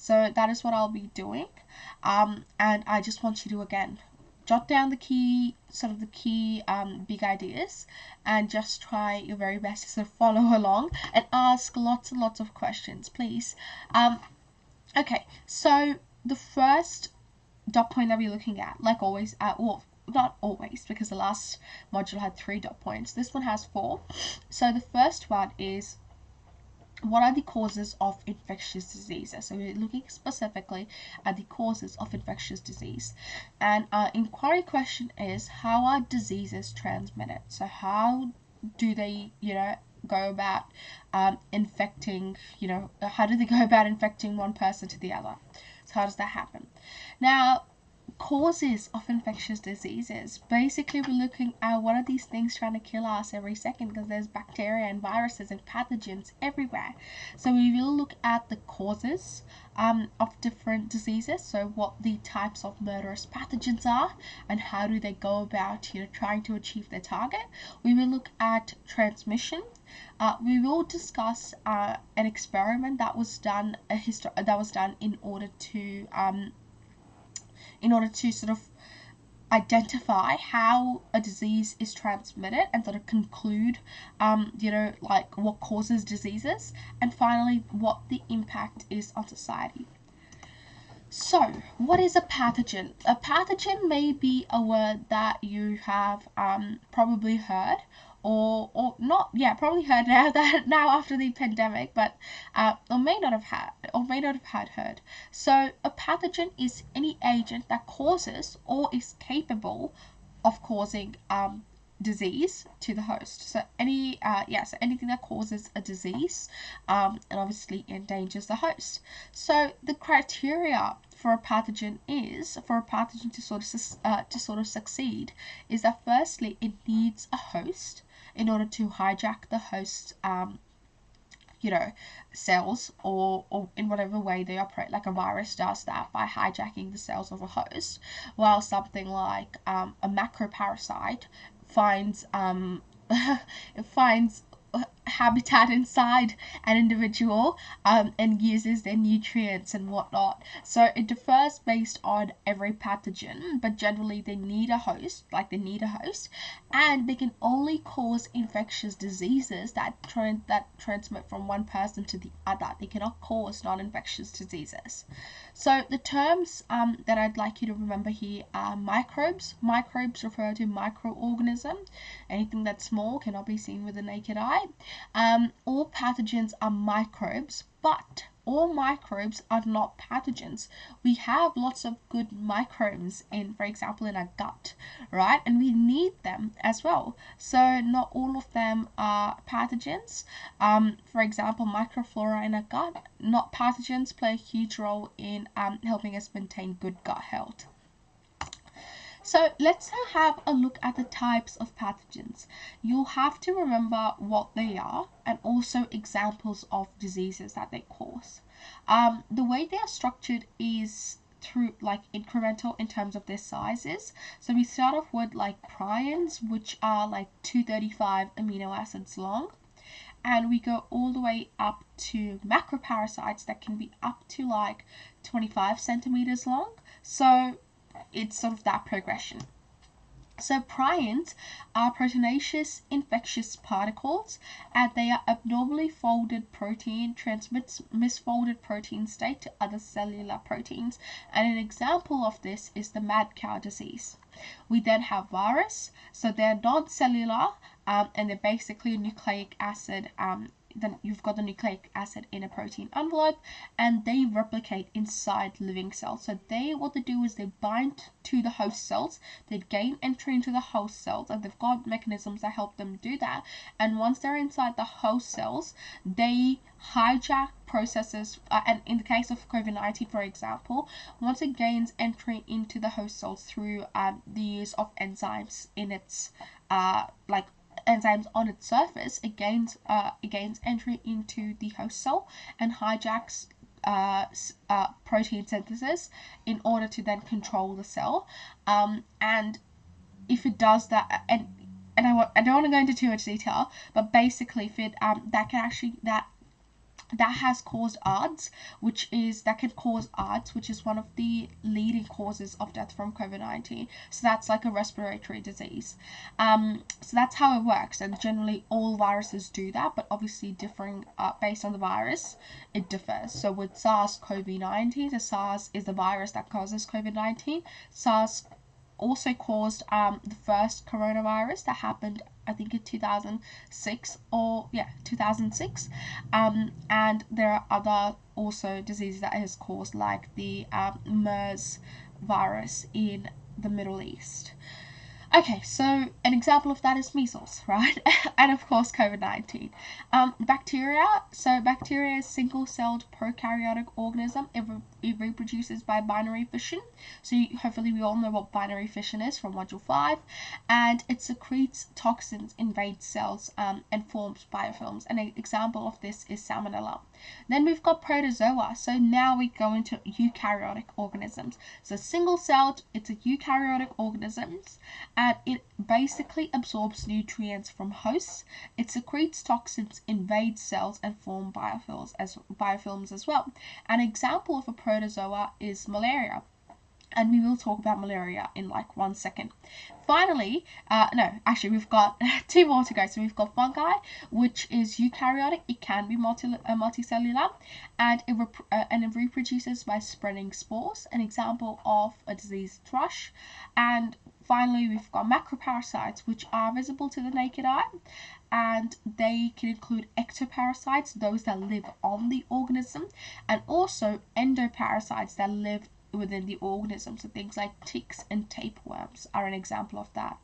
So that is what I'll be doing. And I just want you to, again, jot down the key big ideas, and just try your very best to sort of follow along and ask lots and lots of questions, please. Okay, so the first dot point that we're looking at, like always, well, not always, because the last module had 3 dot points. This one has 4. So the first one is, what are the causes of infectious diseases? So we're looking specifically at the causes of infectious disease. And our inquiry question is, how are diseases transmitted? So how do they, go about infecting, how do they go about infecting one person to the other? So how does that happen? Now, causes of infectious diseases. Basically, we're looking at what are these things trying to kill us every second, because there's bacteria and viruses and pathogens everywhere. So we will look at the causes of different diseases. So what the types of murderous pathogens are and how do they go about trying to achieve their target. We will look at transmission. We will discuss an experiment that was done in order to sort of identify how a disease is transmitted and sort of conclude, like what causes diseases, and finally what the impact is on society. So, what is a pathogen? A pathogen may be a word that you have probably heard, or not, probably heard now after the pandemic, but or may not have heard. So a pathogen is any agent that causes or is capable of causing disease to the host. So anything that causes a disease and obviously endangers the host. So the criteria for a pathogen to sort of succeed is that firstly it needs a host in order to hijack the host's cells, or in whatever way they operate. Like a virus does that by hijacking the cells of a host, while something like a macroparasite finds habitat inside an individual and uses their nutrients and whatnot. So it differs based on every pathogen, but generally they need a host, and they can only cause infectious diseases that transmit from one person to the other. They cannot cause non-infectious diseases. So the terms that I'd like you to remember here are microbes. Microbes refer to microorganism. Anything that's small cannot be seen with the naked eye. All pathogens are microbes, but all microbes are not pathogens. We have lots of good microbes for example, in our gut, right? And we need them as well. So not all of them are pathogens. For example, microflora in our gut, not pathogens, play a huge role in helping us maintain good gut health. So let's have a look at the types of pathogens. You'll have to remember what they are and also examples of diseases that they cause. The way they are structured is through like incremental in terms of their sizes. So we start off with like prions, which are like 235 amino acids long. And we go all the way up to macroparasites that can be up to like 25 centimeters long. So it's sort of that progression. So prions are proteinaceous infectious particles, and they are abnormally folded protein, transmits misfolded protein state to other cellular proteins, and an example of this is the mad cow disease. We then have virus, so they're non-cellular, and they're basically nucleic acid. Then you've got the nucleic acid in a protein envelope, and they replicate inside living cells. So what they do is they bind to the host cells, they gain entry into the host cells, and they've got mechanisms that help them do that. And once they're inside the host cells, they hijack processes, and in the case of COVID-19, for example, once it gains entry into the host cells through the use of enzymes in its enzymes on its surface, it gains entry into the host cell and hijacks protein synthesis in order to then control the cell. And if it does that, and I don't want to go into too much detail, but basically if it that that has caused ARDS, that can cause ARDS, which is one of the leading causes of death from COVID-19. So that's like a respiratory disease. So that's how it works, and generally all viruses do that, but obviously differing based on the virus, it differs. So with SARS-CoV-19, the SARS is the virus that causes COVID-19. SARS also caused the first coronavirus that happened, I think, in 2006 2006. And there are other also diseases that it has caused, like the MERS virus in the Middle East. Okay, so an example of that is measles, right? And of course, COVID-19. Bacteria. So bacteria is single-celled prokaryotic organism. It reproduces by binary fission. So hopefully we all know what binary fission is from Module 5. And it secretes toxins, invades cells, and forms biofilms. An example of this is Salmonella. Then we've got protozoa. So now we go into eukaryotic organisms. So single-celled, it's a eukaryotic organisms, and it basically absorbs nutrients from hosts. It secretes toxins, invades cells, and forms biofilms as well. An example of a protozoa is malaria, and we will talk about malaria in like 1 second. Finally, we've got 2 more to go. So we've got fungi, which is eukaryotic. It can be multicellular, and it reproduces by spreading spores. An example of a disease, thrush. And finally, we've got macroparasites, which are visible to the naked eye, and they can include ectoparasites, those that live on the organism, and also endoparasites that live within the organism. So things like ticks and tapeworms are an example of that.